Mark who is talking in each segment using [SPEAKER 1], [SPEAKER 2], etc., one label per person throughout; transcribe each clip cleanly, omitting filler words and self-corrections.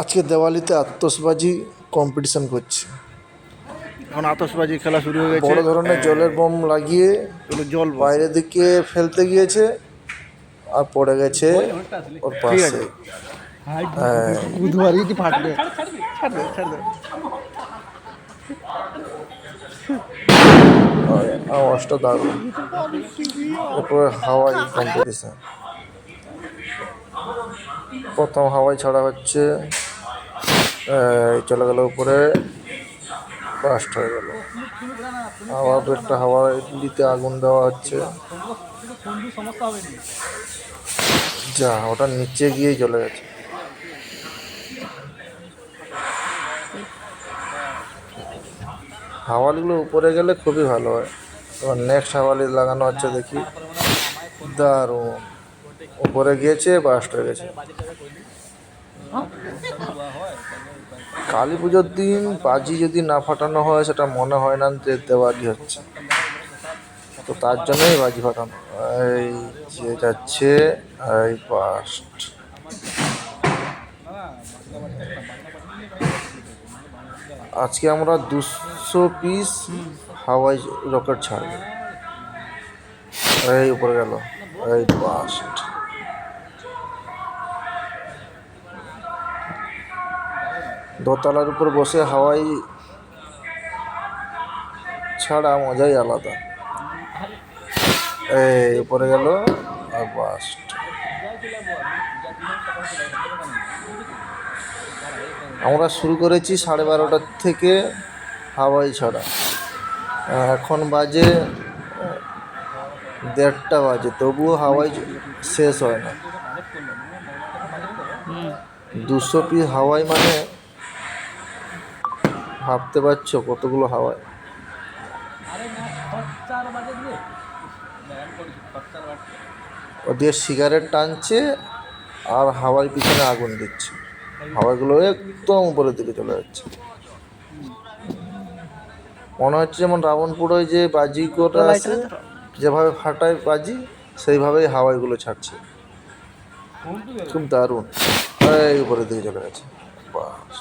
[SPEAKER 1] আজকে দেওয়ালিতে আতশবাজি কম্পিটিশন করছে।
[SPEAKER 2] এখন আতশবাজি খেলা শুরু হয়ে গেছে।
[SPEAKER 1] বড় ধরনের জলের বোম লাগিয়ে
[SPEAKER 2] জল
[SPEAKER 1] বাইরের দিকে ফেলতে গিয়েছে আর পড়ে গেছে ওর
[SPEAKER 2] ঠিক
[SPEAKER 1] পাশে।
[SPEAKER 2] আছে, বুধবারই কি ফাটবে?
[SPEAKER 1] আওয়াজটা দারুণ। এরপরে হাওয়াই কম্পিটিশন, প্রথম হাওয়াই ছাড়া হচ্ছে, চলে গেল উপরে, বাস্ট হয়ে গেল। আবার একটা হাওয়াইতে আগুন দেওয়া হচ্ছে, যা ওটা নিচে গিয়েই চলে গেছে। হাওয়ালিগুলো উপরে গেলে খুবই ভালো হয়। এবার নেক্সট হাওয়ালি লাগানো হচ্ছে, দেখি। দারুণ, উপরে গিয়েছে, বাস্ট হয়ে গেছে। কালী পুজোর দিন বাজি যদি না ফাটানো হয় সেটা মনে হয় না যে দেওয়ালি হচ্ছে, তো তার জন্যই বাজি ফাটানো। এই যে যাচ্ছে, এই বাস্ট। আজকে আমরা 200 পিস হাওয়াই রকেট ছাড়ব। এই উপরে গেল, এই বাস্ট। দোতলার উপর বসে হাওয়াই ছাড়া মজাই আলাদা। এই উপরে গেল আর বাস্ট। আমরা শুরু করেছি 12:30 থেকে হাওয়াই ছাড়া, এখন বাজে 1:30 বাজে, তবুও হাওয়াই শেষ হয় না। 200 পিস হাওয়াই মানে ভাবতে পারছো কতগুলো হাওয়াই। ওদের সিগারেট টানছে আর হাওয়াই পিছনে আগুন দিচ্ছে, হাওয়াইগুলো একদম উপরের দিকে চলে যাচ্ছে। মনে হচ্ছে যেমন রাবণপুরে যে বাজি করে আছে, যেভাবে ফাটায় বাজি, সেইভাবেই হাওয়াইগুলো ছাড়ছে। খুব দারুণ। এই উপরের দিকে চলে গেছে, বাস।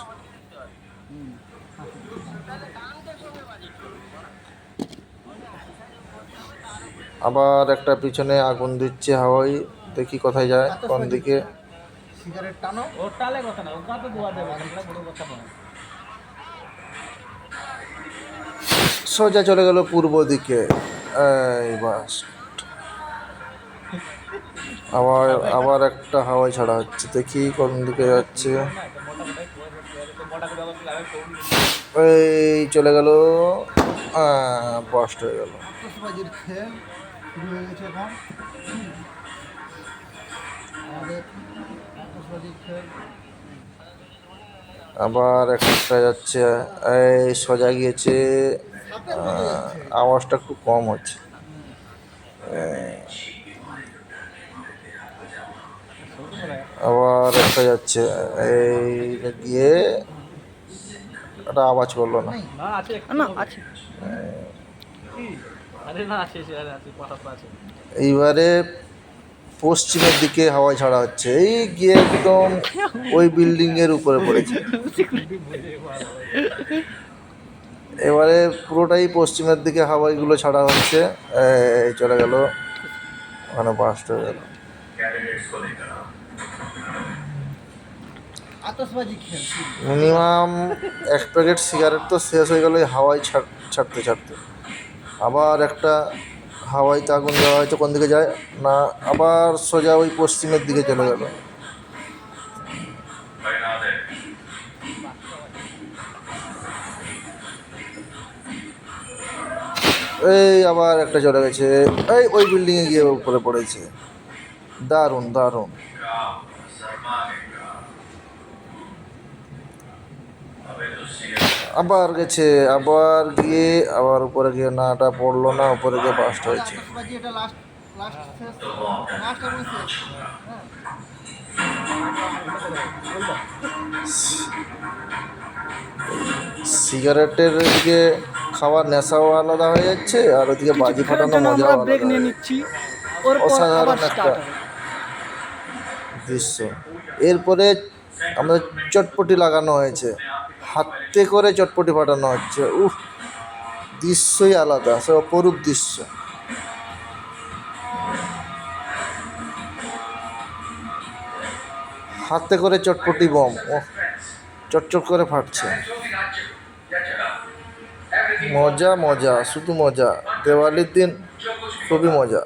[SPEAKER 1] আবার একটা পিছনে আগুন দিচ্ছে হাওয়াই, দেখি কোথায় যায়, কোন দিকে। সোজা চলে গেল পূর্ব দিকে, এই বাস। আবার আবার একটা হাওয়াই ছাড়া হচ্ছে, দেখি কোন দিকে যাচ্ছে। এই চলে গেল, বাস্ট হয়ে গেল। আবার একটা যাচ্ছে, এই সোজা গিয়েছে, আওয়াজটা একটু কম হচ্ছে। আবার একটা যাচ্ছে, এই গিয়ে একটা আওয়াজ করলো না। এইবারে পশ্চিমের দিকে হাওয়াই ছাড়া হচ্ছে, এই গিয়ে একদম ওই বিল্ডিং এর উপরে পড়েছে। এবারে পুরোটাই পশ্চিমের দিকে হাওয়াইগুলো ছাড়া হচ্ছে, এই চলে গেল, ওখানে বাস্ট হয়ে গেল। মিনিমাম 1 প্যাকেট সিগারেট তো শেষ হয়ে গেল এই হাওয়াই ছাড়তে ছাড়তে। আবার একটা হাওয়াইতে আগুন দেওয়া হয়তো কোন দিকে যায় না, আবার সোজা ওই পশ্চিমের দিকে চলে গেল। এই আবার একটা চলে গেছে, এই ওই বিল্ডিংয়ে গিয়ে উপরে পড়েছে। দারুণ দারুণ। আবার গেছে, আবার গিয়ে আবার উপরে গিয়ে, না এটা পড়লো না, উপরে গিয়ে বাস্ট হয়েছে। সিগারেটের দিকে খাওয়ার নেশাও আলাদা হয়ে যাচ্ছে, আর ওদিকে বাজি ফাটানো মজাও আলাদা হয়ে যাচ্ছে। অসাধারণ একটা দৃশ্য। এরপরে আমাদের চটপটি লাগানো হয়েছে, হাতে করে চটপটি ফাটানো হচ্ছে। উফ, দৃশ্যই আলাদা, সে অপরূপ দৃশ্য। হাতে করে চটপটি বম, ও চটচট করে ফাটছে। মজা মজা, শুধু মজা। দিওয়ালির দিন খুবই মজা।